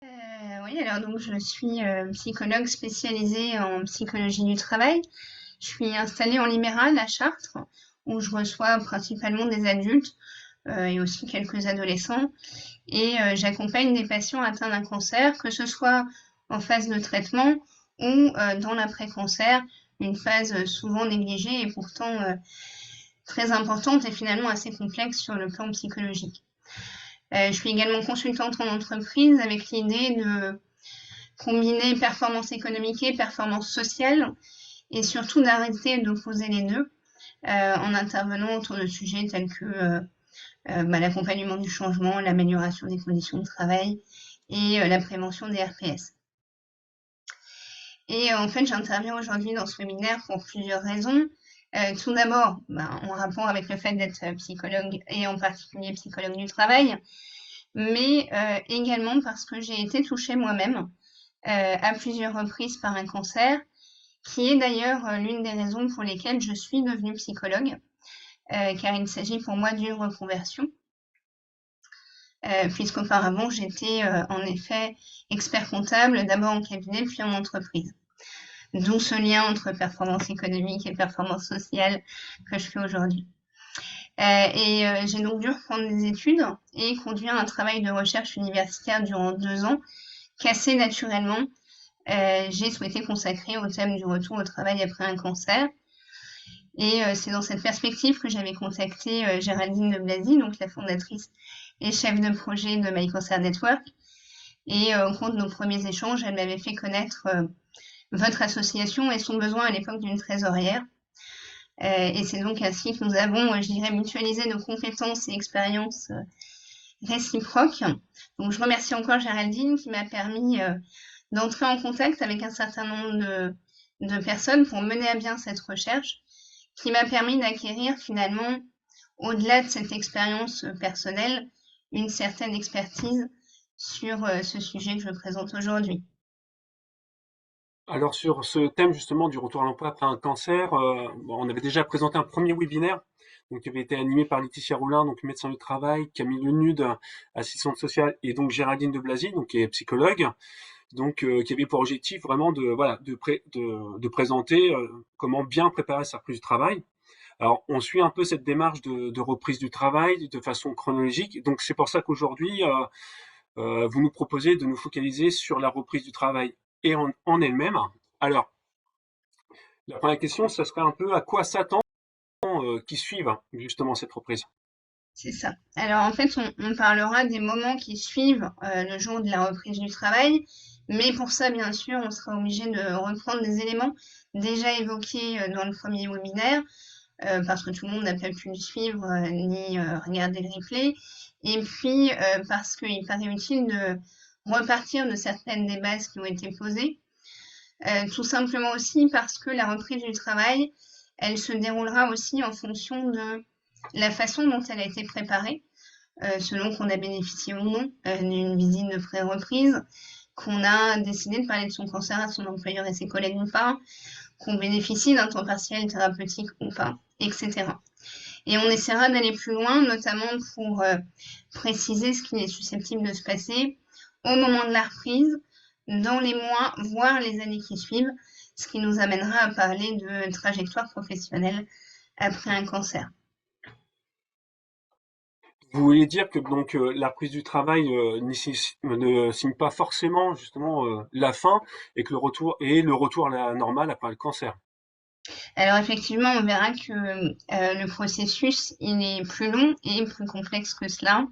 Oui, alors donc je suis psychologue spécialisée en psychologie du travail. Je suis installée en libéral à Chartres, où je reçois principalement des adultes et aussi quelques adolescents. Et j'accompagne des patients atteints d'un cancer, que ce soit en phase de traitement ou dans l'après-cancer, une phase souvent négligée et pourtant très importante et finalement assez complexe sur le plan psychologique. Je suis également consultante en entreprise avec l'idée de combiner performance économique et performance sociale, et surtout d'arrêter d'opposer les deux en intervenant autour de sujets tels que l'accompagnement du changement, l'amélioration des conditions de travail et la prévention des RPS. Et en fait, j'interviens aujourd'hui dans ce webinaire pour plusieurs raisons. Tout d'abord, en rapport avec le fait d'être psychologue et en particulier psychologue du travail, mais également parce que j'ai été touchée moi-même à plusieurs reprises par un cancer, qui est d'ailleurs l'une des raisons pour lesquelles je suis devenue psychologue, car il s'agit pour moi d'une reconversion, puisqu'auparavant j'étais en effet expert comptable, d'abord en cabinet puis en entreprise. D'où ce lien entre performance économique et performance sociale que je fais aujourd'hui. J'ai donc dû reprendre des études et conduire un travail de recherche universitaire durant 2 ans, qu'assez naturellement, j'ai souhaité consacrer au thème du retour au travail après un cancer. Et c'est dans cette perspective que j'avais contacté Géraldine de Blazy, donc la fondatrice et chef de projet de My Cancer Network. Et au cours de nos premiers échanges, elle m'avait fait connaître votre association et son besoin à l'époque d'une trésorière. Et c'est donc ainsi que nous avons, je dirais, mutualisé nos compétences et expériences réciproques. Donc je remercie encore Géraldine qui m'a permis d'entrer en contact avec un certain nombre de personnes pour mener à bien cette recherche, qui m'a permis d'acquérir finalement, au-delà de cette expérience personnelle, une certaine expertise sur ce sujet que je présente aujourd'hui. Alors sur ce thème justement du retour à l'emploi après un cancer, on avait déjà présenté un premier webinaire donc qui avait été animé par Laetitia Roulin, donc médecin du travail, Camille Lenude, assistante sociale, et donc Géraldine de Blazy, donc qui est psychologue, donc qui avait pour objectif vraiment de voilà de présenter comment bien préparer sa reprise du travail. Alors on suit un peu cette démarche de reprise du travail de façon chronologique, donc c'est pour ça qu'aujourd'hui vous nous proposez de nous focaliser sur la reprise du travail et en elle-même. Alors, la première question, ce serait un peu à quoi s'attend qui suivent justement cette reprise. C'est ça. Alors en fait, on parlera des moments qui suivent le jour de la reprise du travail, mais pour ça, bien sûr, on sera obligé de reprendre des éléments déjà évoqués dans le premier webinaire, parce que tout le monde n'a pas pu le suivre ni regarder le replay, et puis parce qu'il paraît utile de repartir de certaines des bases qui ont été posées, tout simplement aussi parce que la reprise du travail, elle se déroulera aussi en fonction de la façon dont elle a été préparée, selon qu'on a bénéficié ou non d'une visite de pré-reprise, qu'on a décidé de parler de son cancer à son employeur et ses collègues ou pas, qu'on bénéficie d'un temps partiel thérapeutique ou pas, etc. Et on essaiera d'aller plus loin, notamment pour préciser ce qui est susceptible de se passer au moment de la reprise, dans les mois, voire les années qui suivent, ce qui nous amènera à parler de trajectoire professionnelle après un cancer. Vous voulez dire que donc la reprise du travail ne signe pas forcément justement la fin et que le retour à la normale après le cancer. Alors effectivement, on verra que le processus, il est plus long et plus complexe que cela,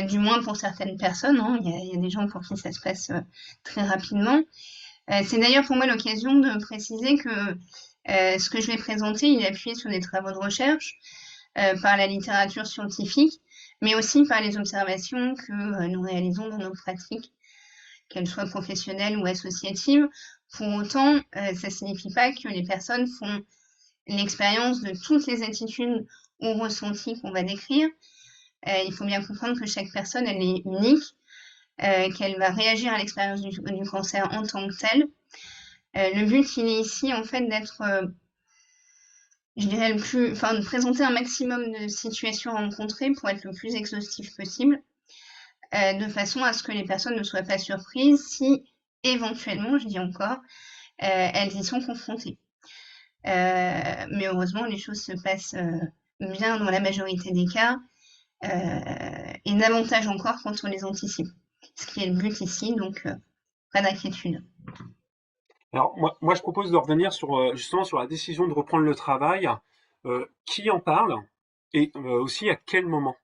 du moins pour certaines personnes, hein. Il y a des gens pour qui ça se passe très rapidement. C'est d'ailleurs pour moi l'occasion de préciser que ce que je vais présenter, il est appuyé sur des travaux de recherche, par la littérature scientifique, mais aussi par les observations que nous réalisons dans nos pratiques, qu'elles soient professionnelles ou associatives. Pour autant, ça ne signifie pas que les personnes font l'expérience de toutes les attitudes ou ressentis qu'on va décrire. Il faut bien comprendre que chaque personne, elle est unique, qu'elle va réagir à l'expérience du cancer en tant que telle. Le but, il est ici, en fait, d'être, je dirais, de présenter un maximum de situations rencontrées pour être le plus exhaustif possible, de façon à ce que les personnes ne soient pas surprises si, éventuellement, je dis encore, elles y sont confrontées. Mais heureusement, les choses se passent bien dans la majorité des cas, et davantage encore quand on les anticipe. Ce qui est le but ici, donc pas d'inquiétude. Alors moi je propose de revenir sur justement sur la décision de reprendre le travail. Qui en parle et aussi à quel moment?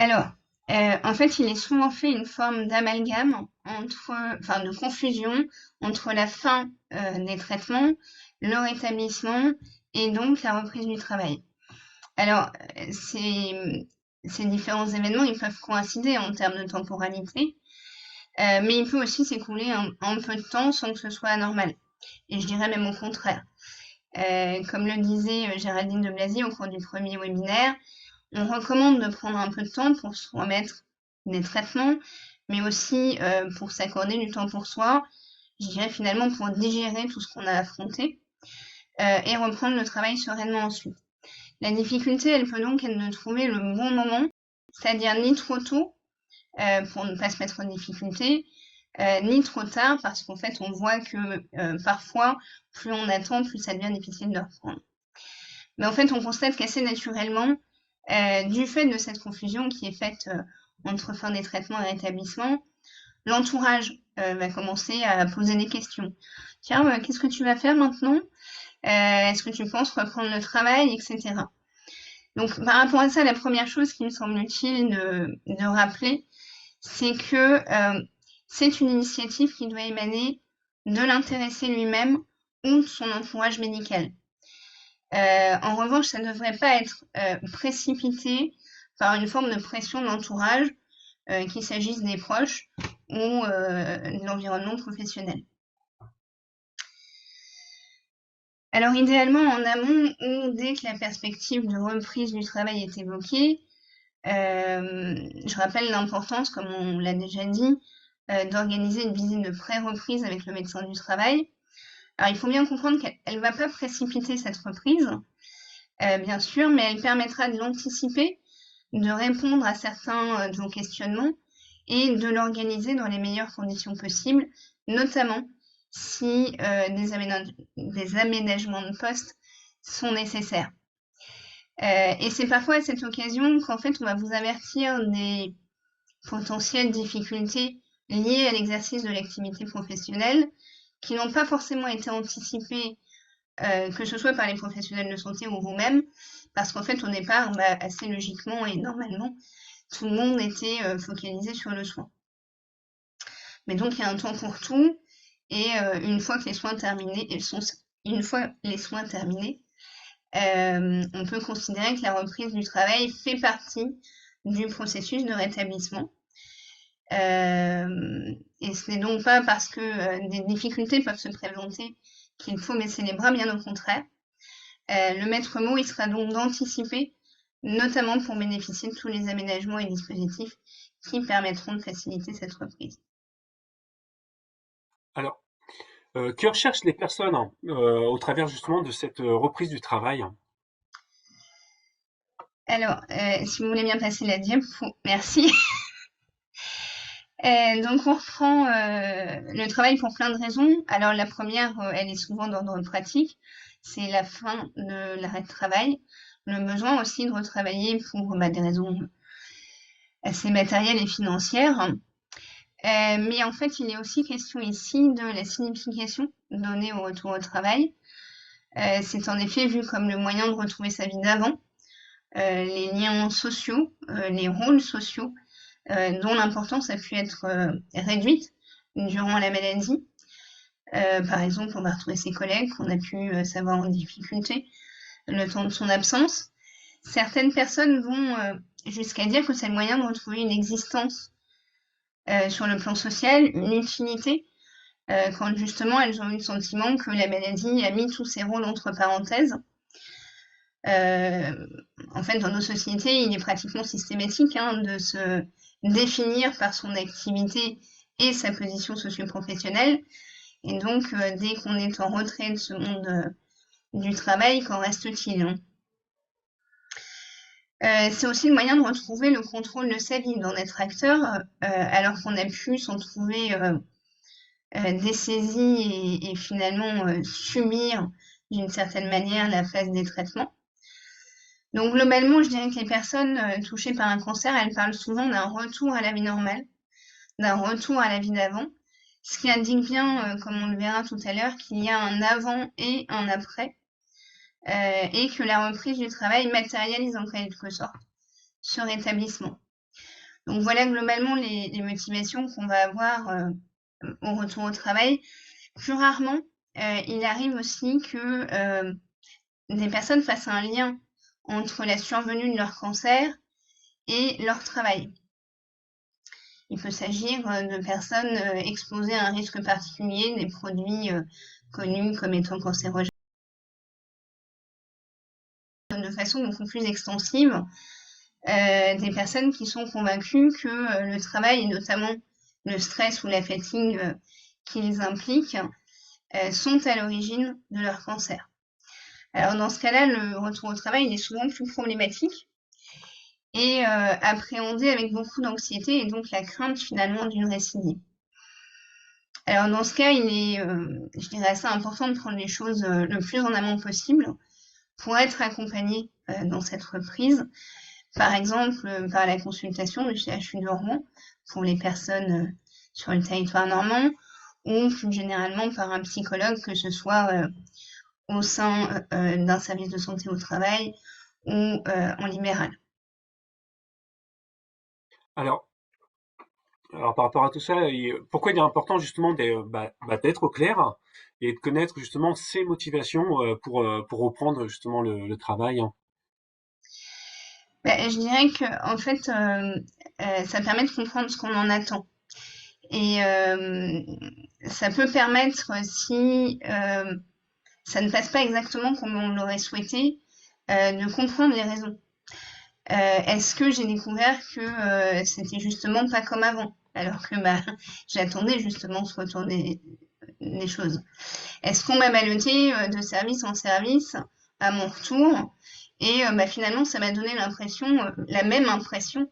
Alors, en fait, il est souvent fait une forme d'amalgame enfin de confusion entre la fin des traitements, leur établissement et donc la reprise du travail. Alors, ces différents événements, ils peuvent coïncider en termes de temporalité, mais il peut aussi s'écouler un peu de temps sans que ce soit anormal. Et je dirais même au contraire. Comme le disait Géraldine de Blazy au cours du premier webinaire, on recommande de prendre un peu de temps pour se remettre des traitements, mais aussi pour s'accorder du temps pour soi, je dirais finalement pour digérer tout ce qu'on a affronté et reprendre le travail sereinement ensuite. La difficulté, elle peut donc être de trouver le bon moment, c'est-à-dire ni trop tôt pour ne pas se mettre en difficulté, ni trop tard parce qu'en fait on voit que parfois plus on attend, plus ça devient difficile de reprendre. Mais en fait on constate qu'assez naturellement, du fait de cette confusion qui est faite entre fin des traitements et rétablissement, l'entourage va commencer à poser des questions. Tiens, qu'est-ce que tu vas faire maintenant? Est-ce que tu penses reprendre le travail, etc. Donc, par rapport à ça, la première chose qui me semble utile de rappeler, c'est que c'est une initiative qui doit émaner de l'intéressé lui-même ou de son entourage médical. En revanche, ça ne devrait pas être précipité par une forme de pression de l'entourage, qu'il s'agisse des proches ou de l'environnement professionnel. Alors idéalement en amont ou dès que la perspective de reprise du travail est évoquée, je rappelle l'importance, comme on l'a déjà dit, d'organiser une visite de pré-reprise avec le médecin du travail. Alors il faut bien comprendre qu'elle ne va pas précipiter cette reprise, bien sûr, mais elle permettra de l'anticiper, de répondre à certains de vos questionnements et de l'organiser dans les meilleures conditions possibles, notamment si des aménagements de poste sont nécessaires. Et c'est parfois à cette occasion qu'en fait on va vous avertir des potentielles difficultés liées à l'exercice de l'activité professionnelle qui n'ont pas forcément été anticipées, que ce soit par les professionnels de santé ou vous-même, parce qu'en fait au départ, assez logiquement et normalement, tout le monde était focalisé sur le soin. Mais donc il y a un temps pour tout, et une fois que les soins terminés, une fois les soins terminés, on peut considérer que la reprise du travail fait partie du processus de rétablissement. Et ce n'est donc pas parce que des difficultés peuvent se présenter qu'il faut baisser les bras, bien au contraire. Le maître mot, il sera donc d'anticiper, notamment pour bénéficier de tous les aménagements et dispositifs qui permettront de faciliter cette reprise. Alors, que recherchent les personnes au travers justement de cette reprise du travail? Alors, si vous voulez bien passer la diapo, merci. Donc on reprend le travail pour plein de raisons. Alors la première, elle est souvent d'ordre pratique, c'est la fin de l'arrêt de travail, le besoin aussi de retravailler pour des raisons assez matérielles et financières. Mais en fait, il est aussi question ici de la signification donnée au retour au travail. C'est en effet vu comme le moyen de retrouver sa vie d'avant, les liens sociaux, les rôles sociaux, dont l'importance a pu être réduite durant la maladie. Par exemple, on va retrouver ses collègues qu'on a pu savoir en difficulté le temps de son absence. Certaines personnes vont jusqu'à dire que c'est le moyen de retrouver une existence sur le plan social, une utilité, quand justement elles ont eu le sentiment que la maladie a mis tous ces rôles entre parenthèses. En fait, dans nos sociétés, il est pratiquement systématique de se définir par son activité et sa position socio-professionnelle. Et donc, dès qu'on est en retrait de ce monde du travail, qu'en reste-t-il C'est aussi le moyen de retrouver le contrôle de sa vie, d'en être acteur, alors qu'on a pu s'en trouver dessaisi et finalement subir d'une certaine manière la phase des traitements. Donc globalement, je dirais que les personnes touchées par un cancer, elles parlent souvent d'un retour à la vie normale, d'un retour à la vie d'avant, ce qui indique bien, comme on le verra tout à l'heure, qu'il y a un avant et un après, et que la reprise du travail matérialise en quelque sorte ce rétablissement. Donc voilà globalement les motivations qu'on va avoir au retour au travail. Plus rarement, il arrive aussi que des personnes fassent un lien entre la survenue de leur cancer et leur travail. Il peut s'agir de personnes exposées à un risque particulier, des produits connus comme étant cancérogènes, de façon beaucoup plus extensive, des personnes qui sont convaincues que le travail, et notamment le stress ou la fatigue qu'ils impliquent, sont à l'origine de leur cancer. Alors dans ce cas-là, le retour au travail il est souvent plus problématique et appréhendé avec beaucoup d'anxiété et donc la crainte finalement d'une récidive. Alors dans ce cas, il est, je dirais, assez important de prendre les choses le plus en amont possible pour être accompagné dans cette reprise. Par exemple, par la consultation du CHU de Rouen pour les personnes sur le territoire normand ou plus généralement par un psychologue, que ce soit au sein d'un service de santé au travail ou en libéral. Alors, alors par rapport à tout ça, pourquoi il est important justement d'être au clair et de connaître justement ses motivations pour reprendre justement le travail, hein. Je dirais que en fait, ça permet de comprendre ce qu'on en attend. Et ça peut permettre, si ça ne passe pas exactement comme on l'aurait souhaité, de comprendre les raisons. Est-ce que j'ai découvert que c'était justement pas comme avant, alors que bah, j'attendais justement ce retour des choses. Est-ce qu'on m'a balloté de service en service à mon retour et bah, finalement ça m'a donné l'impression, la même impression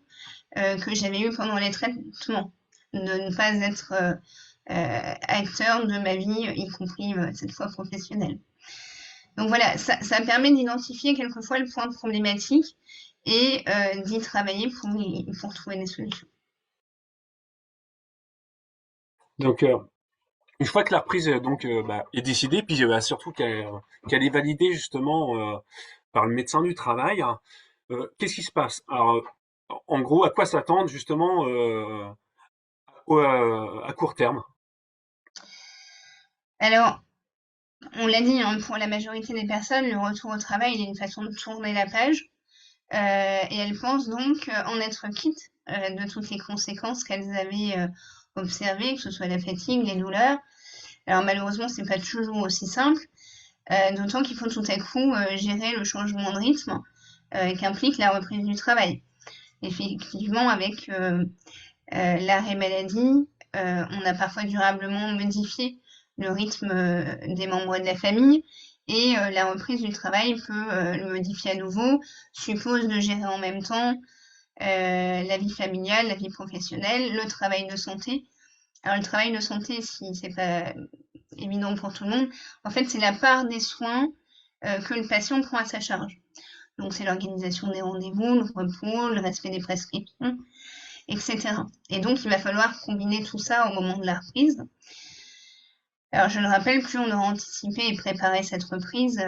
que j'avais eue pendant les traitements, de ne pas être acteur de ma vie, y compris cette fois professionnelle. Donc voilà, ça permet d'identifier quelquefois le point problématique et d'y travailler pour trouver des solutions. Donc, une fois que la reprise est décidée, puis surtout qu'elle est validée justement par le médecin du travail, qu'est-ce qui se passe? Alors, en gros, à quoi s'attendre justement à court terme? Alors, on l'a dit, hein, pour la majorité des personnes, le retour au travail il est une façon de tourner la page. Et elles pensent donc en être quittes de toutes les conséquences qu'elles avaient observées, que ce soit la fatigue, les douleurs. Alors malheureusement, c'est pas toujours aussi simple, d'autant qu'il faut tout à coup gérer le changement de rythme qu'implique la reprise du travail. Effectivement, avec l'arrêt maladie, on a parfois durablement modifié le rythme des membres de la famille et la reprise du travail peut le modifier à nouveau, suppose de gérer en même temps la vie familiale, la vie professionnelle, le travail de santé. Alors le travail de santé, si c'est pas évident pour tout le monde, en fait c'est la part des soins que le patient prend à sa charge. Donc c'est l'organisation des rendez-vous, le repos, le respect des prescriptions, etc. Et donc il va falloir combiner tout ça au moment de la reprise. Alors je le rappelle, plus on aura anticipé et préparé cette reprise,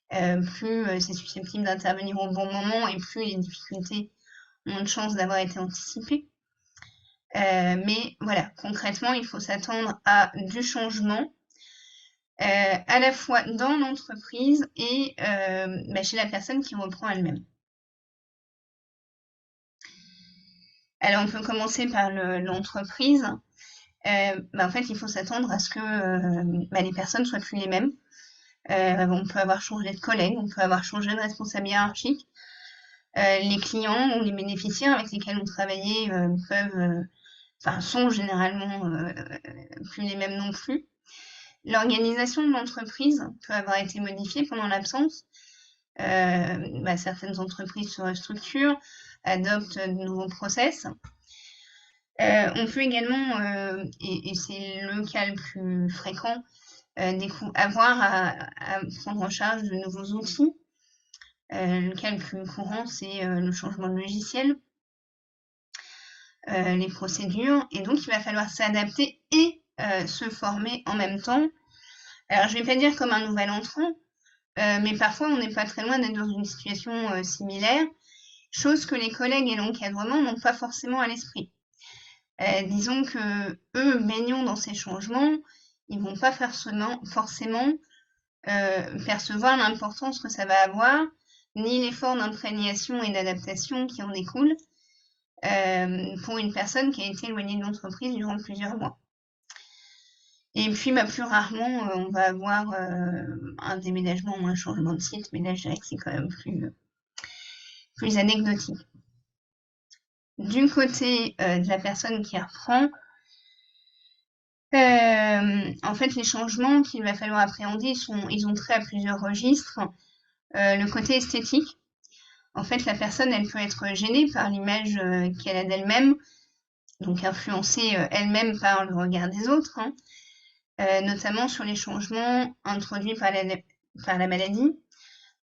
plus c'est susceptible d'intervenir au bon moment et plus les difficultés ont de chances d'avoir été anticipées. Mais voilà, concrètement, il faut s'attendre à du changement, à la fois dans l'entreprise et chez la personne qui reprend elle-même. Alors, on peut commencer par l'entreprise. En fait, il faut s'attendre à ce que les personnes soient plus les mêmes. On peut avoir changé de collègue, on peut avoir changé de responsable hiérarchique. Les clients ou les bénéficiaires avec lesquels on travaillait sont généralement plus les mêmes non plus. L'organisation de l'entreprise peut avoir été modifiée pendant l'absence. Certaines entreprises se restructurent, adoptent de nouveaux process. On peut également, et c'est le cas le plus fréquent, avoir à prendre en charge de nouveaux outils. Le cas le plus courant, c'est le changement de logiciel, les procédures, et donc il va falloir s'adapter et se former en même temps. Alors, je vais pas dire comme un nouvel entrant, mais parfois on n'est pas très loin d'être dans une situation similaire, chose que les collègues et l'encadrement n'ont pas forcément à l'esprit. Disons que eux, baignant dans ces changements, ils vont pas forcément percevoir l'importance que ça va avoir, ni l'effort d'imprégnation et d'adaptation qui en découle pour une personne qui a été éloignée de l'entreprise durant plusieurs mois. Et puis, plus rarement, on va avoir un déménagement ou un changement de site, mais là, je dirais que c'est quand même plus anecdotique. Du côté de la personne qui reprend, en fait, les changements qu'il va falloir appréhender, ils ont trait à plusieurs registres. Le côté esthétique, en fait, la personne, elle peut être gênée par l'image qu'elle a d'elle-même, donc influencée elle-même par le regard des autres, notamment sur les changements introduits par la maladie.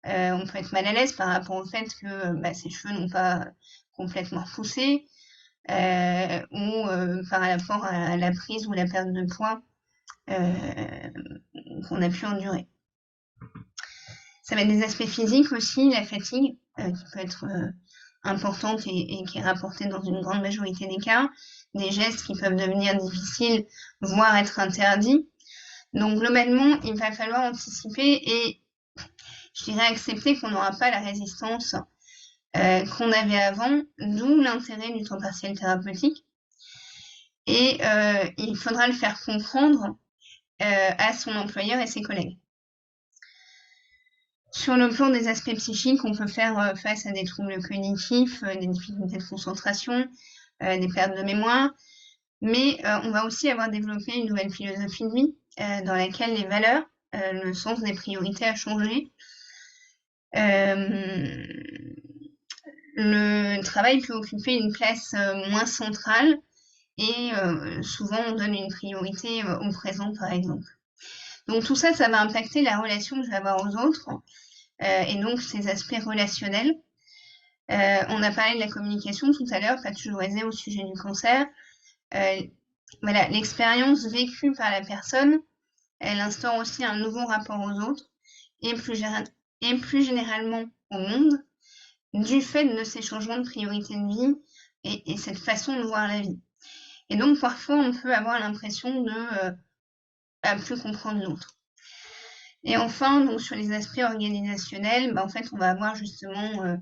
On peut être mal à l'aise par rapport au fait que ses cheveux n'ont pas complètement poussé, ou par rapport à la prise ou la perte de poids qu'on a pu endurer. Ça va être des aspects physiques aussi, la fatigue, qui peut être importante et qui est rapportée dans une grande majorité des cas, des gestes qui peuvent devenir difficiles, voire être interdits. Donc globalement, il va falloir anticiper et, je dirais, accepter qu'on n'aura pas la résistance qu'on avait avant, d'où l'intérêt du temps partiel thérapeutique. Et il faudra le faire comprendre à son employeur et ses collègues. Sur le plan des aspects psychiques, on peut faire face à des troubles cognitifs, des difficultés de concentration, des pertes de mémoire, mais on va aussi avoir développé une nouvelle philosophie de vie dans laquelle les valeurs, le sens des priorités a changé. Le travail peut occuper une place moins centrale et souvent on donne une priorité au présent, par exemple. Donc tout ça, ça va impacter la relation que je vais avoir aux autres et donc ces aspects relationnels. On a parlé de la communication tout à l'heure, pas toujours aisée au sujet du cancer. Voilà, l'expérience vécue par la personne, elle instaure aussi un nouveau rapport aux autres et plus généralement au monde, du fait de ces changements de priorité de vie et cette façon de voir la vie. Et donc parfois on peut avoir l'impression de plus comprendre l'autre. Et enfin, donc sur les aspects organisationnels, en fait on va avoir justement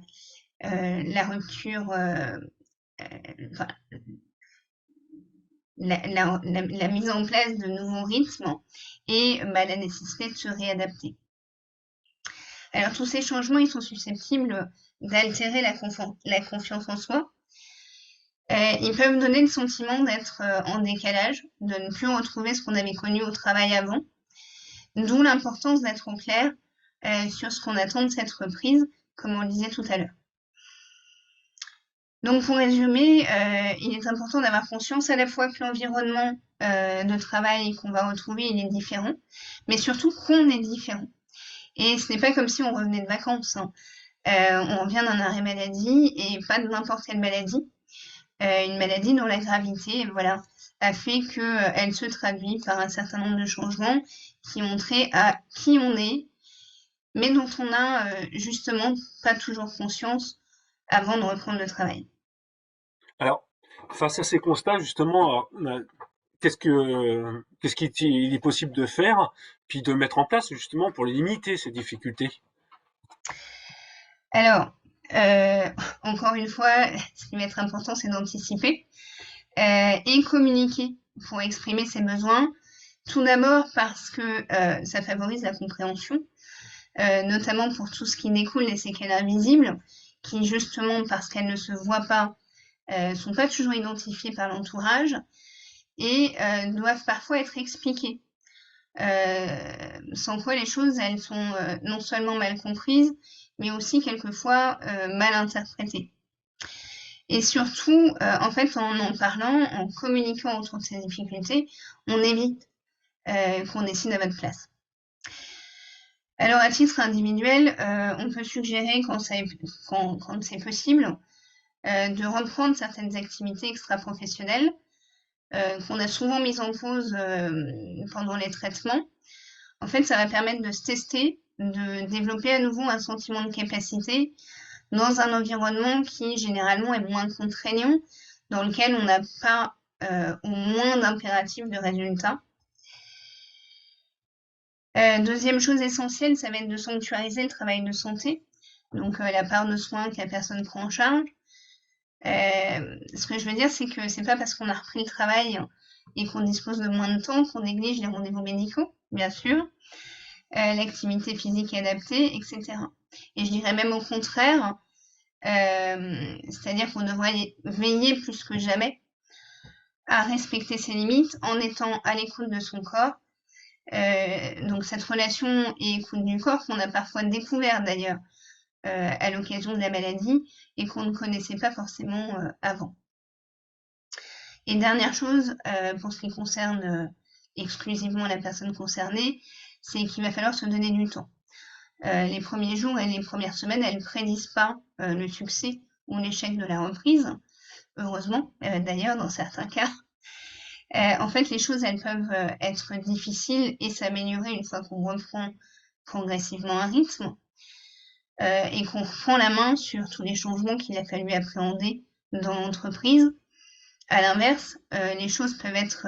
la rupture, la mise en place de nouveaux rythmes et la nécessité de se réadapter. Alors tous ces changements, ils sont susceptibles d'altérer la confiance en soi. Ils peuvent donner le sentiment d'être en décalage, de ne plus retrouver ce qu'on avait connu au travail avant, d'où l'importance d'être au clair sur ce qu'on attend de cette reprise, comme on le disait tout à l'heure. Donc pour résumer, il est important d'avoir conscience à la fois que l'environnement de travail qu'on va retrouver, il est différent, mais surtout qu'on est différent. Et ce n'est pas comme si on revenait de vacances. On revient d'un arrêt maladie et pas de n'importe quelle maladie. Une maladie dont la gravité, voilà, a fait qu'elle se traduit par un certain nombre de changements qui ont trait à qui on est, mais dont on n'a justement pas toujours conscience avant de reprendre le travail. Alors, face à ces constats, justement, qu'est-ce qu'il est possible de faire, puis de mettre en place justement pour limiter ces difficultés? Alors, encore une fois, ce qui va être important, c'est d'anticiper et communiquer pour exprimer ses besoins. Tout d'abord parce que ça favorise la compréhension, notamment pour tout ce qui découle des séquelles invisibles, qui justement, parce qu'elles ne se voient pas, sont pas toujours identifiées par l'entourage et doivent parfois être expliquées. Sans quoi les choses, elles sont non seulement mal comprises, mais aussi quelquefois mal interprétées. Et surtout, en fait, en parlant, en communiquant autour de ces difficultés, on évite qu'on décide à votre place. Alors, à titre individuel, on peut suggérer, quand c'est possible, de reprendre certaines activités extra-professionnelles qu'on a souvent mises en pause pendant les traitements. En fait, ça va permettre de se tester, de développer à nouveau un sentiment de capacité dans un environnement qui, généralement, est moins contraignant, dans lequel on n'a pas ou moins d'impératifs de résultats. Deuxième chose essentielle, ça va être de sanctuariser le travail de santé, donc la part de soins que la personne prend en charge. Ce que je veux dire, c'est que c'est pas parce qu'on a repris le travail et qu'on dispose de moins de temps qu'on néglige les rendez-vous médicaux, bien sûr, l'activité physique adaptée, etc. Et je dirais même au contraire, c'est-à-dire qu'on devrait veiller plus que jamais à respecter ses limites en étant à l'écoute de son corps. Donc cette relation et écoute du corps qu'on a parfois découvert d'ailleurs à l'occasion de la maladie et qu'on ne connaissait pas forcément avant. Et dernière chose, pour ce qui concerne exclusivement la personne concernée, c'est qu'il va falloir se donner du temps. Les premiers jours et les premières semaines, elles ne prédisent pas le succès ou l'échec de la reprise, heureusement d'ailleurs dans certains cas. En fait, les choses, elles peuvent être difficiles et s'améliorer une fois qu'on reprend progressivement un rythme et qu'on reprend la main sur tous les changements qu'il a fallu appréhender dans l'entreprise. À l'inverse, les choses peuvent être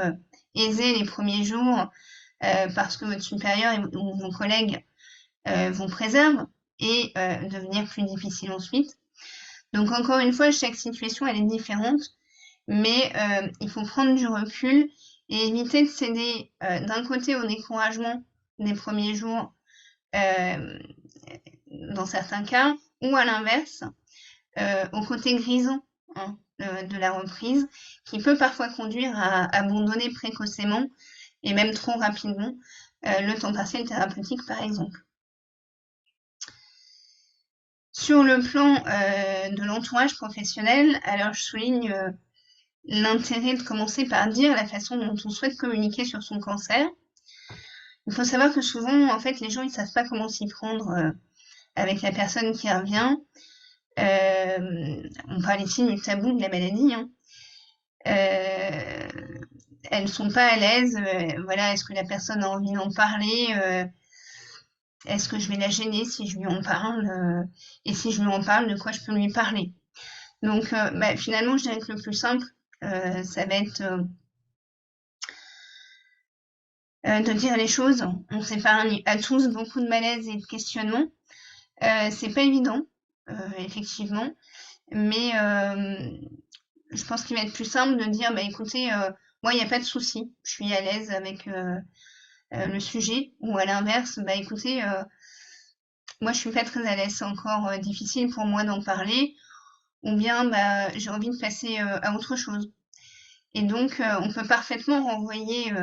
aisées les premiers jours parce que votre supérieur ou vos collègues vous préservent et devenir plus difficiles ensuite. Donc encore une fois, chaque situation, elle est différente, mais il faut prendre du recul et éviter de céder d'un côté au découragement des premiers jours dans certains cas, ou à l'inverse, au côté grisant de la reprise, qui peut parfois conduire à abandonner précocement et même trop rapidement le temps partiel thérapeutique, par exemple. Sur le plan de l'entourage professionnel, alors je souligne l'intérêt de commencer par dire la façon dont on souhaite communiquer sur son cancer. Il faut savoir que souvent, en fait, les gens, ils savent pas comment s'y prendre avec la personne qui revient. On parle ici du tabou de la maladie, hein. Elles sont pas à l'aise. Voilà, est-ce que la personne a envie d'en parler? Est-ce que je vais la gêner si je lui en parle? Et si je lui en parle, de quoi je peux lui parler? Donc, finalement, je dirais que le plus simple, ça va être de dire les choses. On s'épargne à tous beaucoup de malaise et de questionnements. C'est pas évident, effectivement, mais je pense qu'il va être plus simple de dire, écoutez, moi, il n'y a pas de souci, je suis à l'aise avec le sujet, ou à l'inverse, écoutez, moi, je suis pas très à l'aise, c'est encore difficile pour moi d'en parler, ou bien, j'ai envie de passer à autre chose. Et donc, on peut parfaitement renvoyer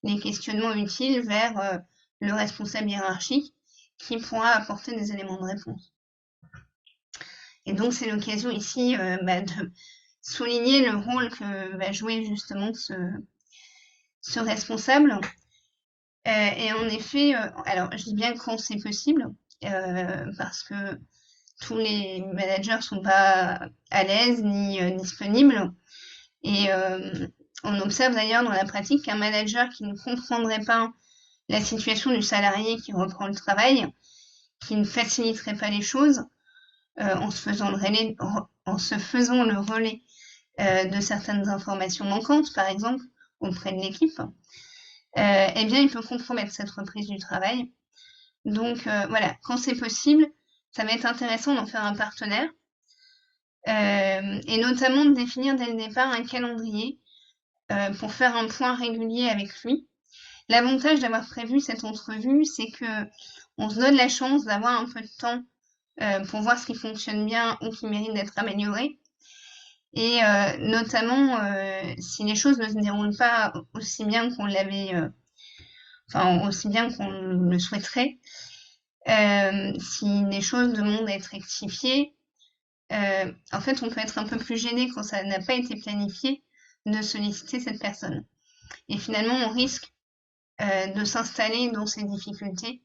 les questionnements utiles vers le responsable hiérarchique qui pourra apporter des éléments de réponse. Et donc, c'est l'occasion ici de souligner le rôle que va jouer justement ce responsable. Et en effet, alors je dis bien quand c'est possible, parce que tous les managers sont pas à l'aise ni disponibles. Et on observe d'ailleurs dans la pratique qu'un manager qui ne comprendrait pas la situation du salarié qui reprend le travail, qui ne faciliterait pas les choses, en se faisant le relais de certaines informations manquantes, par exemple, auprès de l'équipe, eh bien, il peut compromettre cette reprise du travail. Donc, voilà, quand c'est possible, ça va être intéressant d'en faire un partenaire, et notamment de définir dès le départ un calendrier pour faire un point régulier avec lui. L'avantage d'avoir prévu cette entrevue, c'est que on se donne la chance d'avoir un peu de temps pour voir ce qui fonctionne bien ou qui mérite d'être amélioré. Et notamment, si les choses ne se déroulent pas aussi bien qu'on l'avait, aussi bien qu'on le souhaiterait, Si les choses demandent à être rectifiées, en fait, on peut être un peu plus gêné quand ça n'a pas été planifié de solliciter cette personne. Et finalement, on risque de s'installer dans ces difficultés,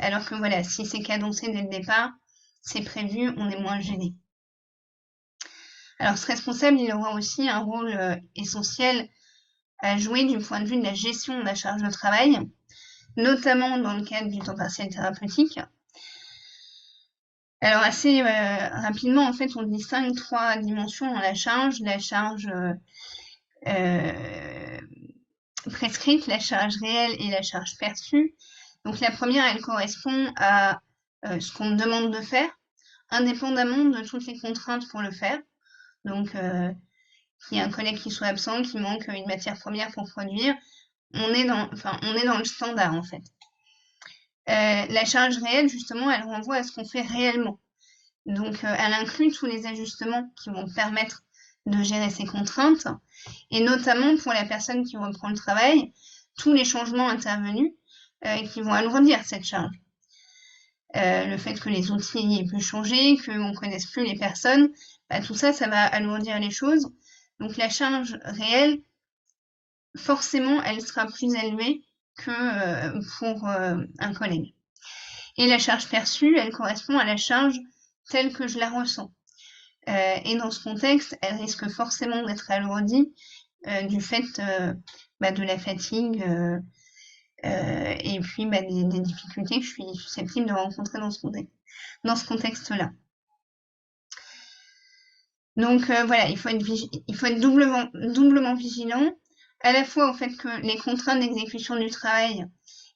alors que voilà, si c'est cadencé dès le départ, c'est prévu, on est moins gêné. Alors, ce responsable, il aura aussi un rôle essentiel à jouer du point de vue de la gestion de la charge de travail, notamment dans le cadre du temps partiel thérapeutique. Alors assez rapidement, en fait, on distingue 3 dimensions dans la charge prescrite, la charge réelle et la charge perçue. Donc la première, elle correspond à ce qu'on me demande de faire, indépendamment de toutes les contraintes pour le faire. Donc qu'il y ait un collègue qui soit absent, qu'il manque une matière première pour produire, on est dans le standard en fait. La charge réelle, justement, elle renvoie à ce qu'on fait réellement. Donc, elle inclut tous les ajustements qui vont permettre de gérer ces contraintes, et notamment pour la personne qui reprend le travail, tous les changements intervenus qui vont alourdir cette charge. Le fait que les outils aient pu changer, qu'on ne connaisse plus les personnes, bah, tout ça, ça va alourdir les choses. Donc la charge réelle, forcément, elle sera plus élevée que pour un collègue. Et la charge perçue, elle correspond à la charge telle que je la ressens. Et dans ce contexte, elle risque forcément d'être alourdie du fait de la fatigue et puis des difficultés que je suis susceptible de rencontrer dans ce contexte-là. Donc voilà, il faut être doublement vigilant, à la fois au fait que les contraintes d'exécution du travail,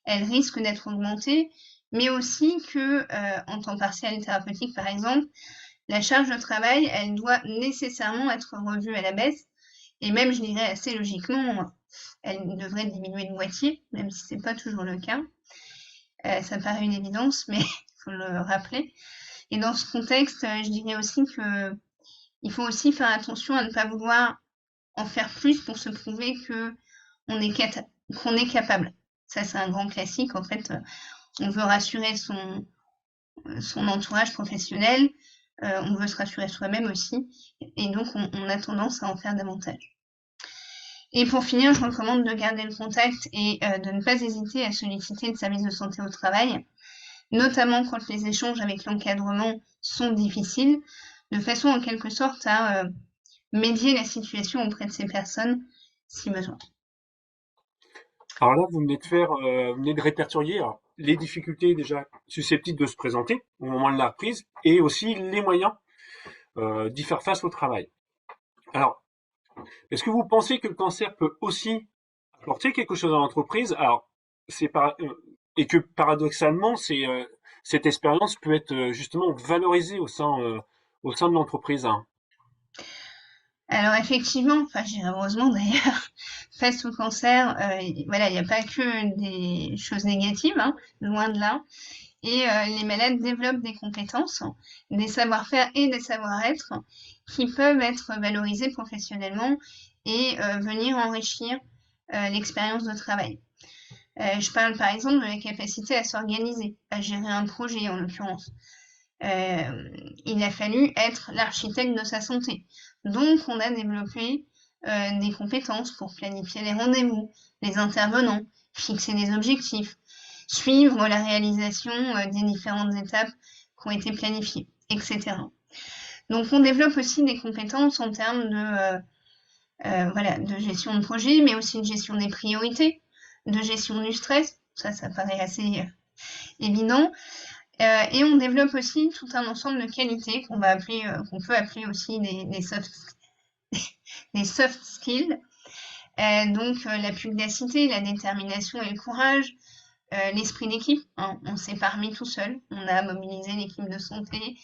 elles risquent d'être augmentées, mais aussi que en temps partiel thérapeutique, par exemple, la charge de travail, elle doit nécessairement être revue à la baisse, et même, je dirais assez logiquement, elle devrait diminuer de moitié, même si c'est pas toujours le cas. Ça paraît une évidence, mais il faut le rappeler. Et dans ce contexte, je dirais aussi que il faut aussi faire attention à ne pas vouloir en faire plus pour se prouver qu'on est capable. Ça, c'est un grand classique. En fait, on veut rassurer son entourage professionnel, on veut se rassurer soi-même aussi, et donc on a tendance à en faire davantage. Et pour finir, je recommande de garder le contact et de ne pas hésiter à solliciter le service de santé au travail, notamment quand les échanges avec l'encadrement sont difficiles, de façon en quelque sorte à médier la situation auprès de ces personnes si besoin. Alors là, vous venez de répertorier les difficultés déjà susceptibles de se présenter au moment de la reprise et aussi les moyens d'y faire face au travail. Alors, est-ce que vous pensez que le cancer peut aussi apporter quelque chose à l'entreprise? Alors, et que paradoxalement, cette expérience peut être justement valorisée au sein de l'entreprise, hein. Alors effectivement, enfin je dirais heureusement d'ailleurs, face au cancer, voilà, il n'y a pas que des choses négatives, hein, loin de là. Et les malades développent des compétences, des savoir-faire et des savoir-être qui peuvent être valorisés professionnellement et venir enrichir l'expérience de travail. Je parle par exemple de la capacité à s'organiser, à gérer un projet en l'occurrence. Il a fallu être l'architecte de sa santé. Donc on a développé des compétences pour planifier les rendez-vous, les intervenants, fixer des objectifs, suivre la réalisation des différentes étapes qui ont été planifiées, etc. Donc on développe aussi des compétences en termes de gestion de projet, mais aussi de gestion des priorités, de gestion du stress, ça paraît assez évident. Et on développe aussi tout un ensemble de qualités qu'on peut appeler aussi des soft skills. Donc la pugnacité, la détermination et le courage, l'esprit d'équipe, hein, on s'est pas remis tout seul, on a mobilisé l'équipe de santé,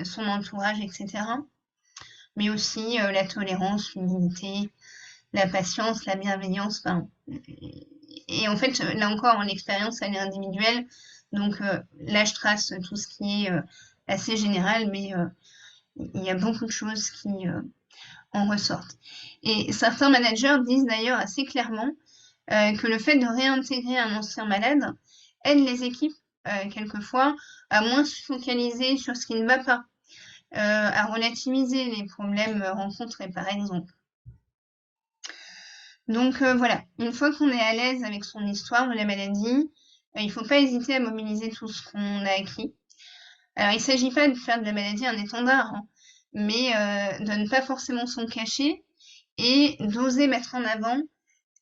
son entourage, etc. Mais aussi la tolérance, l'humilité, la patience, la bienveillance. Et en fait, là encore, l'expérience, elle est individuelle. Donc là, je trace tout ce qui est assez général, mais il y a beaucoup de choses qui en ressortent. Et certains managers disent d'ailleurs assez clairement que le fait de réintégrer un ancien malade aide les équipes quelquefois à moins se focaliser sur ce qui ne va pas, à relativiser les problèmes rencontrés, par exemple. Donc voilà, une fois qu'on est à l'aise avec son histoire de la maladie, il ne faut pas hésiter à mobiliser tout ce qu'on a acquis. Alors, il ne s'agit pas de faire de la maladie un étendard, hein, mais de ne pas forcément s'en cacher et d'oser mettre en avant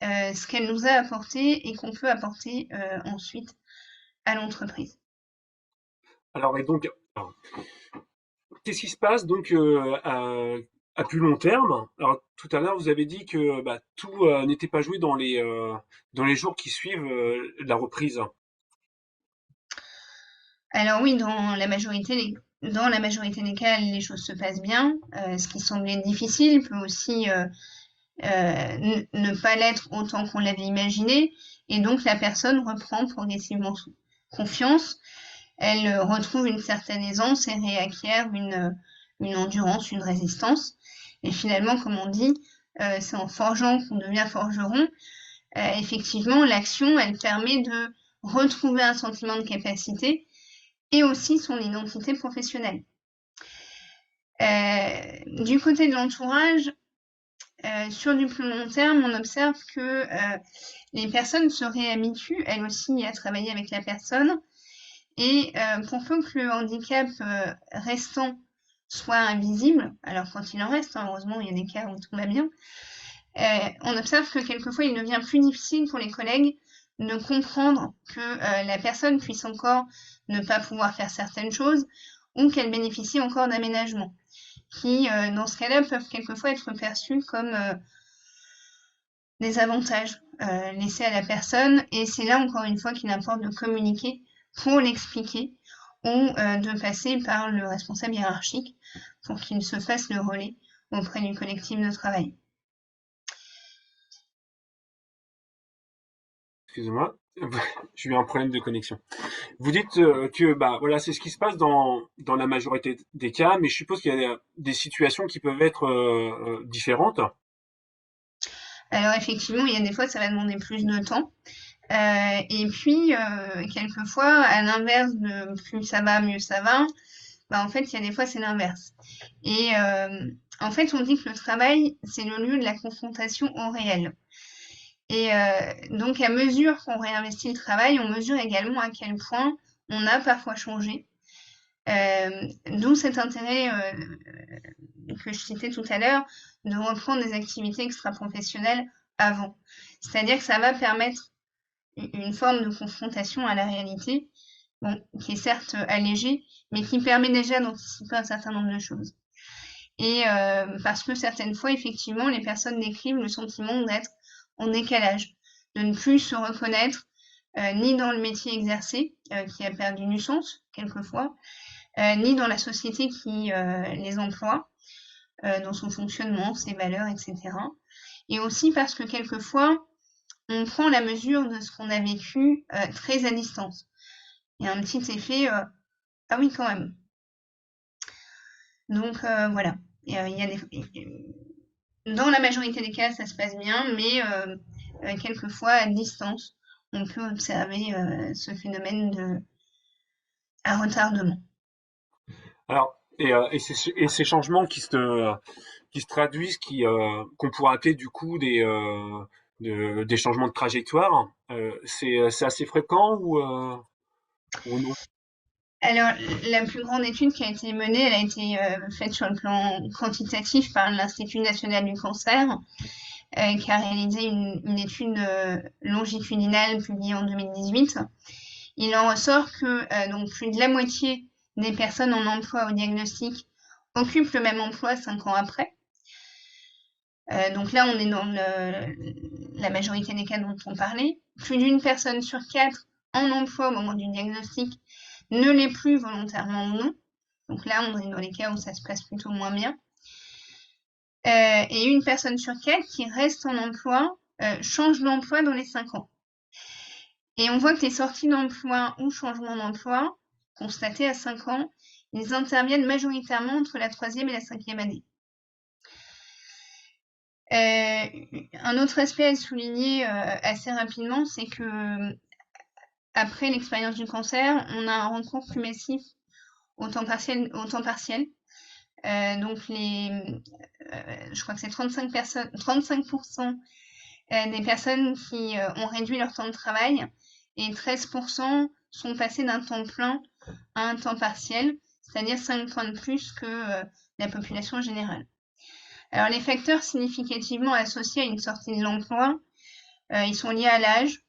ce qu'elle nous a apporté et qu'on peut apporter ensuite à l'entreprise. Alors, et donc, alors, qu'est-ce qui se passe donc à plus long terme? Alors, tout à l'heure, vous avez dit que bah, tout n'était pas joué dans les jours qui suivent la reprise. Alors oui, dans la majorité des cas, les choses se passent bien. Ce qui semblait difficile peut aussi ne pas l'être autant qu'on l'avait imaginé. Et donc la personne reprend progressivement confiance. Elle retrouve une certaine aisance et réacquiert une endurance, une résistance. Et finalement, comme on dit, c'est en forgeant qu'on devient forgeron. Effectivement, l'action, elle permet de retrouver un sentiment de capacité et aussi son identité professionnelle. Du côté de l'entourage, sur du plus long terme, on observe que les personnes se réhabituent, elles aussi, à travailler avec la personne. Et pour peu que le handicap restant soit invisible, alors quand il en reste, hein, heureusement, il y a des cas où tout va bien, on observe que quelquefois, il devient plus difficile pour les collègues de comprendre que la personne puisse encore ne pas pouvoir faire certaines choses ou qu'elle bénéficie encore d'aménagements qui, dans ce cas-là, peuvent quelquefois être perçus comme des avantages laissés à la personne. Et c'est là, encore une fois, qu'il importe de communiquer pour l'expliquer ou de passer par le responsable hiérarchique pour qu'il se fasse le relais auprès du collectif de travail. Excusez-moi, j'ai eu un problème de connexion. Vous dites que bah voilà, c'est ce qui se passe dans la majorité des cas, mais je suppose qu'il y a des situations qui peuvent être différentes. Alors effectivement, il y a des fois, ça va demander plus de temps. Et puis, quelquefois, à l'inverse de plus ça va, mieux ça va, bah, en fait, il y a des fois, c'est l'inverse. Et en fait, on dit que le travail, c'est le lieu de la confrontation au réel. Et donc, à mesure qu'on réinvestit le travail, on mesure également à quel point on a parfois changé. D'où cet intérêt que je citais tout à l'heure de reprendre des activités extra-professionnelles avant. C'est-à-dire que ça va permettre une forme de confrontation à la réalité, bon, qui est certes allégée, mais qui permet déjà d'anticiper un certain nombre de choses. Et parce que certaines fois, effectivement, les personnes décrivent le sentiment d'être en décalage, de ne plus se reconnaître ni dans le métier exercé, qui a perdu du sens, quelquefois, ni dans la société qui les emploie, dans son fonctionnement, ses valeurs, etc. Et aussi parce que quelquefois, on prend la mesure de ce qu'on a vécu très à distance. Il y a un petit effet ah oui, quand même. Donc voilà. Il y a dans la majorité des cas, ça se passe bien, mais quelquefois, à distance, on peut observer ce phénomène à retardement. Alors, et ces changements qui se traduisent, qu'on pourrait appeler du coup des changements de trajectoire, c'est assez fréquent ou non? Alors, la plus grande étude qui a été menée, elle a été faite sur le plan quantitatif par l'Institut national du cancer, qui a réalisé une étude longitudinale publiée en 2018. Il en ressort que donc plus de la moitié des personnes en emploi au diagnostic occupent le même emploi 5 ans après. Donc là, on est dans la majorité des cas dont on parlait. Plus d'une personne sur 4 en emploi au moment du diagnostic ne l'est plus volontairement ou non. Donc là, on est dans les cas où ça se passe plutôt moins bien. Et une personne sur 4 qui reste en emploi change d'emploi dans les 5 ans. Et on voit que les sorties d'emploi ou changements d'emploi constatés à 5 ans, ils interviennent majoritairement entre la 3e et la 5e année. Un autre aspect à souligner assez rapidement, c'est que après l'expérience du cancer, on a un recours plus massif au temps partiel. Donc je crois que c'est 35% des personnes qui ont réduit leur temps de travail et 13% sont passés d'un temps plein à un temps partiel, c'est-à-dire 5 points de plus que la population générale. Alors les facteurs significativement associés à une sortie de l'emploi, ils sont liés à l'âge,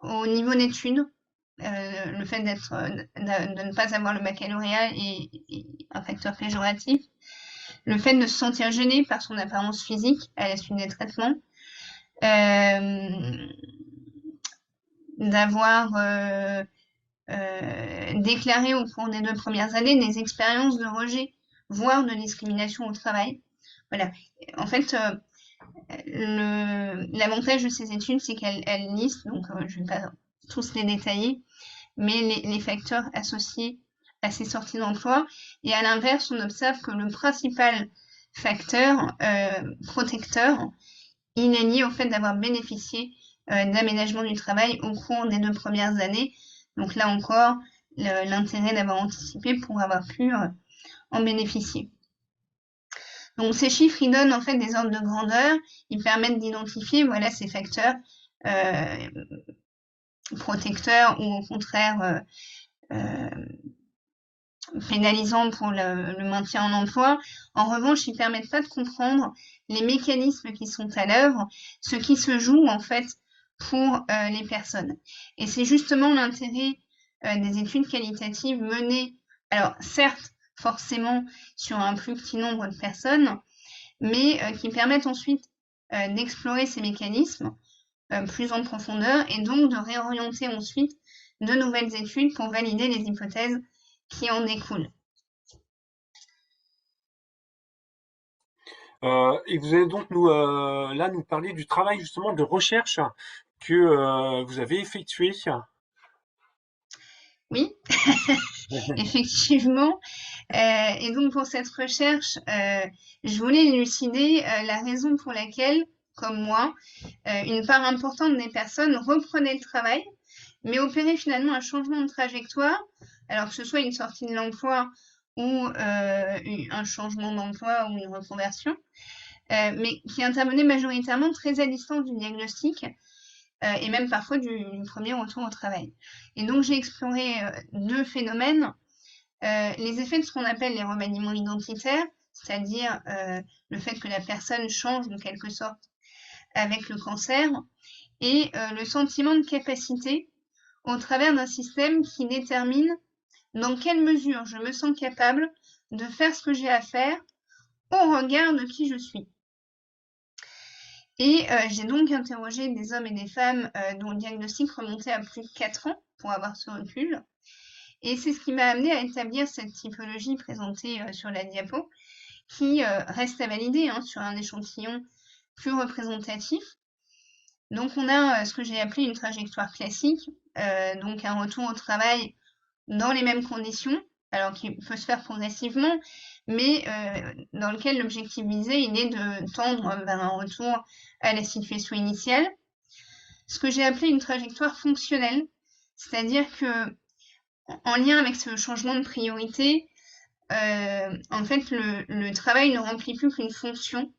au niveau d'études, le fait de ne pas avoir le baccalauréat est un facteur péjoratif. Le fait de se sentir gêné par son apparence physique à la suite des traitements, d'avoir déclaré au cours des 2 premières années des expériences de rejet, voire de discrimination au travail. Voilà. En fait, l'avantage de ces études, c'est qu'elles listent, donc je ne vais pas tous les détailler, mais les facteurs associés à ces sorties d'emploi. Et à l'inverse, on observe que le principal facteur protecteur, il est lié au fait d'avoir bénéficié d'aménagement du travail au cours des 2 premières années. Donc là encore, l'intérêt d'avoir anticipé pour avoir pu en bénéficier. Donc ces chiffres, ils donnent en fait des ordres de grandeur, ils permettent d'identifier voilà, ces facteurs protecteurs ou au contraire pénalisants pour le maintien en emploi. En revanche, ils permettent pas de comprendre les mécanismes qui sont à l'œuvre, ce qui se joue en fait pour les personnes. Et c'est justement l'intérêt des études qualitatives menées, alors certes, forcément sur un plus petit nombre de personnes, mais qui permettent ensuite d'explorer ces mécanismes plus en profondeur et donc de réorienter ensuite de nouvelles études pour valider les hypothèses qui en découlent. Et vous allez donc là nous parler du travail justement de recherche que vous avez effectué. Oui, effectivement. Et donc pour cette recherche, je voulais élucider la raison pour laquelle, comme moi, une part importante des personnes reprenaient le travail, mais opéraient finalement un changement de trajectoire, alors que ce soit une sortie de l'emploi ou un changement d'emploi ou une reconversion, mais qui intervenait majoritairement très à distance du diagnostic et même parfois du premier retour au travail. Et donc j'ai exploré 2 phénomènes, les effets de ce qu'on appelle les remaniements identitaires, c'est-à-dire le fait que la personne change de quelque sorte avec le cancer, et le sentiment de capacité au travers d'un système qui détermine dans quelle mesure je me sens capable de faire ce que j'ai à faire au regard de qui je suis. Et j'ai donc interrogé des hommes et des femmes dont le diagnostic remontait à plus de 4 ans pour avoir ce recul. Et c'est ce qui m'a amené à établir cette typologie présentée sur la diapo, qui reste à valider sur un échantillon plus représentatif. Donc on a ce que j'ai appelé une trajectoire classique, donc un retour au travail dans les mêmes conditions, alors qui peut se faire progressivement, mais dans lequel l'objectif visé, il est de tendre vers un retour à la situation initiale. Ce que j'ai appelé une trajectoire fonctionnelle, c'est-à-dire que en lien avec ce changement de priorité, en fait, le travail ne remplit plus qu'une fonction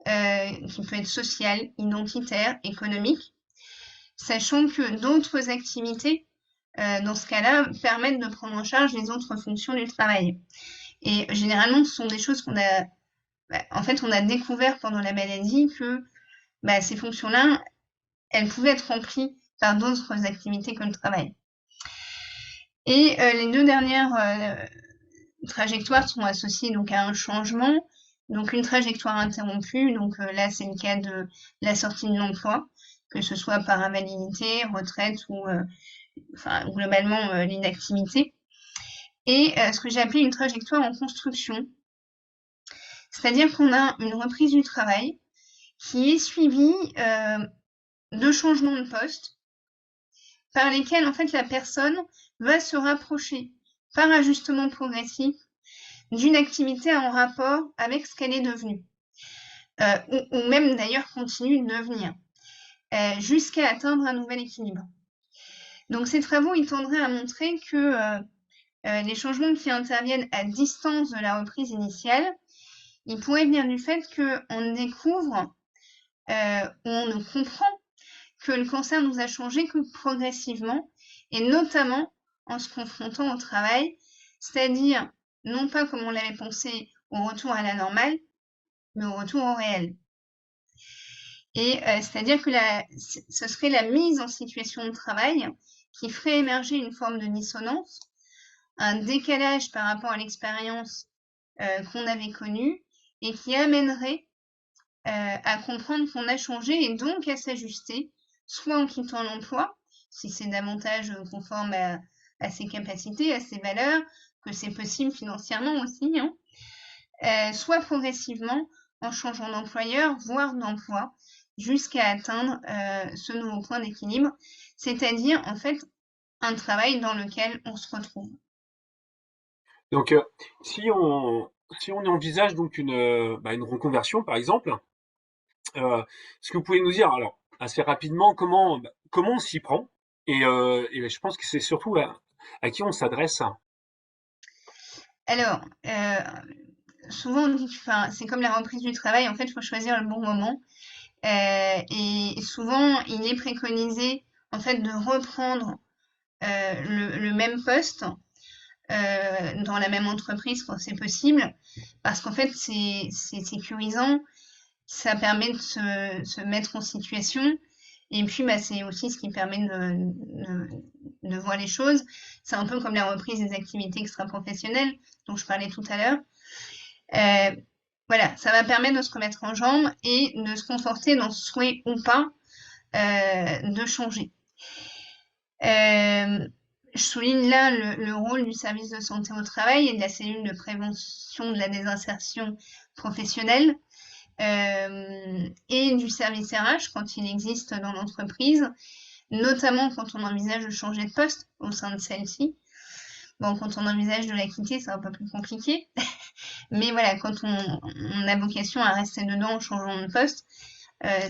qui peut être sociale, identitaire, économique, sachant que d'autres activités, dans ce cas-là, permettent de prendre en charge les autres fonctions du travail. Et généralement, ce sont des choses qu'on a, en fait, on a découvert pendant la maladie que ces fonctions-là, elles pouvaient être remplies par d'autres activités que le travail. Et les 2 dernières trajectoires sont associées donc à un changement, donc une trajectoire interrompue, donc là c'est le cas de la sortie de l'emploi, que ce soit par invalidité, retraite ou globalement l'inactivité. Et ce que j'ai appelé une trajectoire en construction, c'est-à-dire qu'on a une reprise du travail qui est suivie de changements de poste par lesquels en fait la personne va se rapprocher par ajustement progressif d'une activité en rapport avec ce qu'elle est devenue, ou même d'ailleurs continue de devenir. jusqu'à atteindre un nouvel équilibre. Donc ces travaux, ils tendraient à montrer que les changements qui interviennent à distance de la reprise initiale, ils pourraient venir du fait qu'on découvre ou on ne comprend que le cancer nous a changé que progressivement, et notamment en se confrontant au travail, c'est-à-dire non pas comme on l'avait pensé au retour à la normale, mais au retour au réel. Et c'est-à-dire que ce serait la mise en situation de travail qui ferait émerger une forme de dissonance, un décalage par rapport à l'expérience qu'on avait connue, et qui amènerait à comprendre qu'on a changé et donc à s'ajuster, soit en quittant l'emploi, si c'est davantage conforme à ses capacités, à ses valeurs, que c'est possible financièrement aussi, hein, soit progressivement en changeant d'employeur, voire d'emploi, jusqu'à atteindre ce nouveau point d'équilibre, c'est-à-dire en fait un travail dans lequel on se retrouve. Donc, si on, si on envisage donc une reconversion, par exemple, est-ce que vous pouvez nous dire, alors, assez rapidement, comment on s'y prend? Et je pense que c'est surtout à qui on s'adresse. Alors, souvent on dit que c'est comme la reprise du travail, en fait, il faut choisir le bon moment. Et souvent, il est préconisé en fait de reprendre le même poste dans la même entreprise quand c'est possible, parce qu'en fait, c'est sécurisant, ça permet de se mettre en situation, et puis bah, c'est aussi ce qui permet de voir les choses. C'est un peu comme la reprise des activités extra-professionnelles dont je parlais tout à l'heure. Euh, voilà, ça va permettre de se remettre en jambes et de se conforter dans ce souhait ou pas de changer. Je souligne là le rôle du service de santé au travail et de la cellule de prévention de la désinsertion professionnelle et du service RH quand il existe dans l'entreprise, notamment quand on envisage de changer de poste au sein de celle-ci. Bon, quand on envisage de la quitter, c'est un peu plus compliqué. Mais voilà, quand on a vocation à rester dedans en changeant de poste,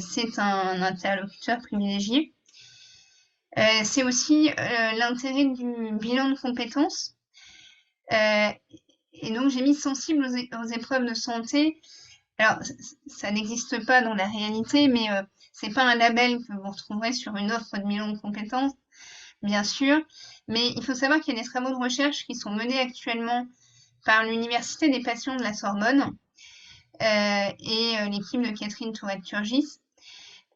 c'est un interlocuteur privilégié. C'est aussi l'intérêt du bilan de compétences. Et donc, j'ai mis sensible aux épreuves de santé. Alors, ça n'existe pas dans la réalité, mais c'est pas un label que vous retrouverez sur une offre de bilan de compétences, bien sûr. Mais il faut savoir qu'il y a des travaux de recherche qui sont menés actuellement par l'Université des patients de la Sorbonne et l'équipe de Catherine Tourette-Turgis.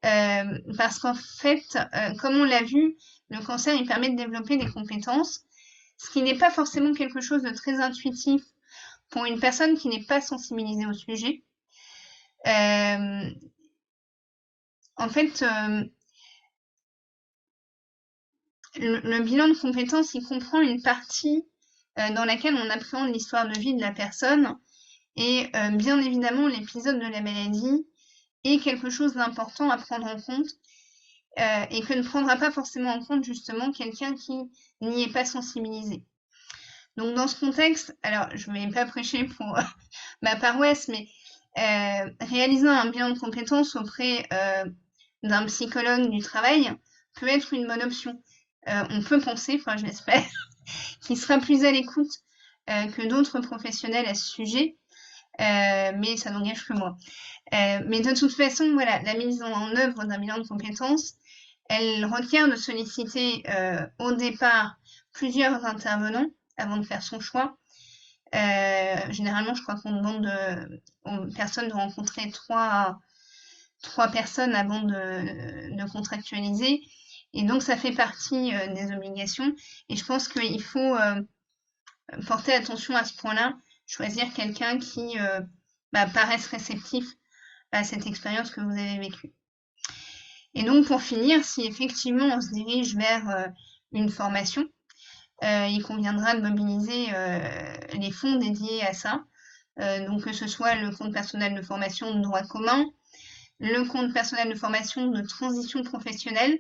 Parce qu'en fait, comme on l'a vu, le cancer, il permet de développer des compétences, ce qui n'est pas forcément quelque chose de très intuitif pour une personne qui n'est pas sensibilisée au sujet. En fait, le bilan de compétences, il comprend une partie dans laquelle on appréhende l'histoire de vie de la personne et bien évidemment l'épisode de la maladie est quelque chose d'important à prendre en compte et que ne prendra pas forcément en compte justement quelqu'un qui n'y est pas sensibilisé. Donc dans ce contexte, alors je ne vais pas prêcher pour ma paroisse, mais réaliser un bilan de compétences auprès d'un psychologue du travail peut être une bonne option. On peut penser, enfin je l'espère, qu'il sera plus à l'écoute que d'autres professionnels à ce sujet, mais ça n'engage que moi. Mais de toute façon, voilà, la mise en œuvre d'un bilan de compétences, elle requiert de solliciter au départ plusieurs intervenants avant de faire son choix. Généralement, je crois qu'on demande aux personnes de rencontrer trois personnes avant de contractualiser. Et donc, ça fait partie des obligations. Et je pense qu'il faut porter attention à ce point-là, choisir quelqu'un qui paraisse réceptif à cette expérience que vous avez vécue. Et donc, pour finir, si effectivement on se dirige vers une formation, il conviendra de mobiliser les fonds dédiés à ça. Donc, que ce soit le compte personnel de formation de droit commun, le compte personnel de formation de transition professionnelle.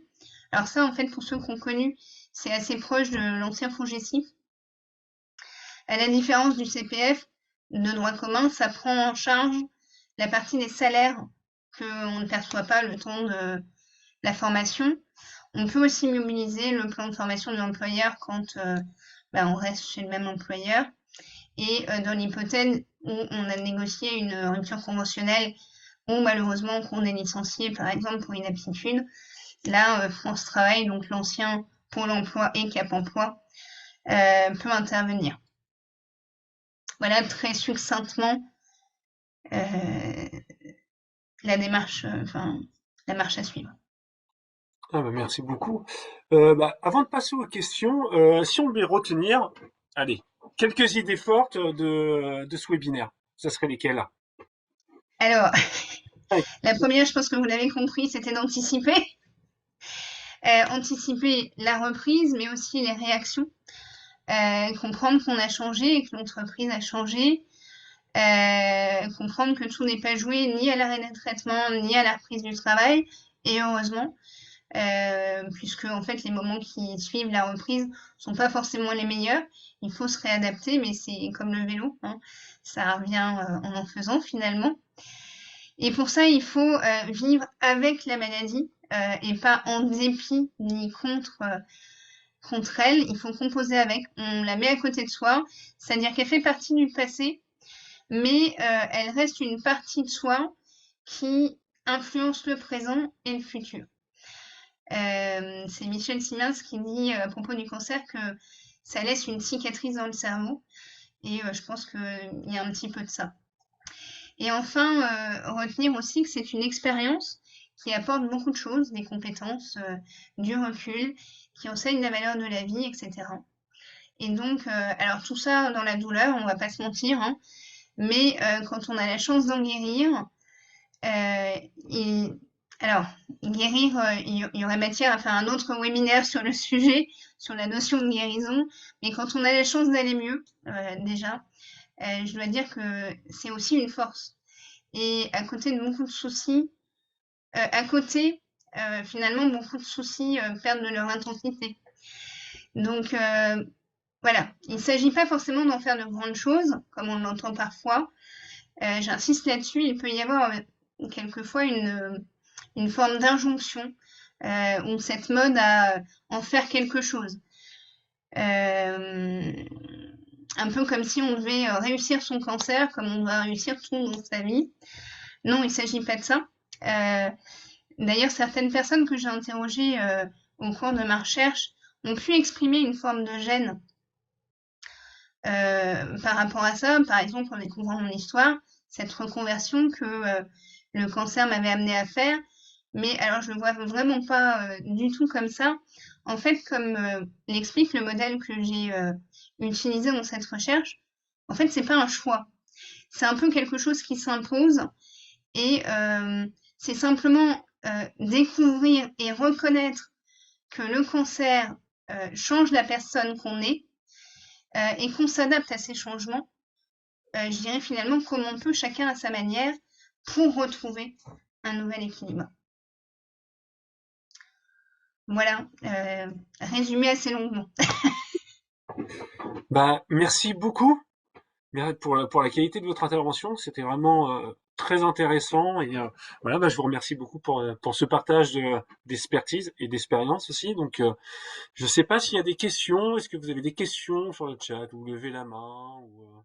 Alors ça, en fait, pour ceux qui ont connu, c'est assez proche de l'ancien FONGECIF. À la différence du CPF de droit commun, ça prend en charge la partie des salaires qu'on ne perçoit pas le temps la formation. On peut aussi mobiliser le plan de formation de l'employeur quand on reste chez le même employeur. Et dans l'hypothèse où on a négocié une rupture conventionnelle ou malheureusement qu'on est licencié, par exemple, pour inaptitude, là, France Travail, donc l'ancien Pôle emploi et Cap emploi, peut intervenir. Voilà très succinctement la démarche, la marche à suivre. Ah bah, merci beaucoup. Avant de passer aux questions, si on devait retenir, allez, quelques idées fortes de ce webinaire, ça serait lesquelles? Alors, Ouais. la première, je pense que vous l'avez compris, c'était d'anticiper. Anticiper la reprise, mais aussi les réactions. Comprendre qu'on a changé et que l'entreprise a changé. Comprendre que tout n'est pas joué ni à l'arrêt de traitement, ni à la reprise du travail. Et heureusement, puisque en fait les moments qui suivent la reprise sont pas forcément les meilleurs. Il faut se réadapter, mais c'est comme le vélo, hein, ça revient en faisant finalement. Et pour ça, il faut vivre avec la maladie et pas en dépit ni contre elle. Il faut composer avec. On la met à côté de soi, c'est-à-dire qu'elle fait partie du passé, mais elle reste une partie de soi qui influence le présent et le futur. C'est Michel Simmons qui dit à propos du cancer que ça laisse une cicatrice dans le cerveau et je pense qu'il y a un petit peu de ça. Et enfin, retenir aussi que c'est une expérience qui apporte beaucoup de choses, des compétences, du recul, qui enseigne la valeur de la vie, etc. Et donc, alors tout ça dans la douleur, on va pas se mentir, hein, mais quand on a la chance d'en guérir, et alors, guérir, il y aurait matière à faire un autre webinaire sur le sujet, sur la notion de guérison, mais quand on a la chance d'aller mieux, déjà, je dois dire que c'est aussi une force. Et à côté de beaucoup de soucis, finalement, beaucoup de soucis perdent de leur intensité. Donc, voilà, il ne s'agit pas forcément d'en faire de grandes choses, comme on l'entend parfois. J'insiste là-dessus, il peut y avoir quelquefois une forme d'injonction ou cette mode à en faire quelque chose. Euh, un peu comme si on devait réussir son cancer, comme on doit réussir tout dans sa vie. Non, il ne s'agit pas de ça. Euh, D'ailleurs, certaines personnes que j'ai interrogées au cours de ma recherche ont pu exprimer une forme de gêne par rapport à ça. Par exemple, en découvrant mon histoire, cette reconversion que le cancer m'avait amené à faire. Mais alors, je le vois vraiment pas du tout comme ça. En fait, comme l'explique le modèle que j'ai utilisé dans cette recherche, en fait, c'est pas un choix. C'est un peu quelque chose qui s'impose et c'est simplement découvrir et reconnaître que le cancer change la personne qu'on est et qu'on s'adapte à ces changements. Je dirais finalement comment on peut chacun à sa manière pour retrouver un nouvel équilibre. Voilà, résumé assez longuement. Bah, merci beaucoup pour la qualité de votre intervention. C'était vraiment très intéressant et voilà, bah, je vous remercie beaucoup pour ce partage d'expertise et d'expérience aussi. Donc, je ne sais pas s'il y a des questions. Est-ce que vous avez des questions sur le chat ou levez la main ou,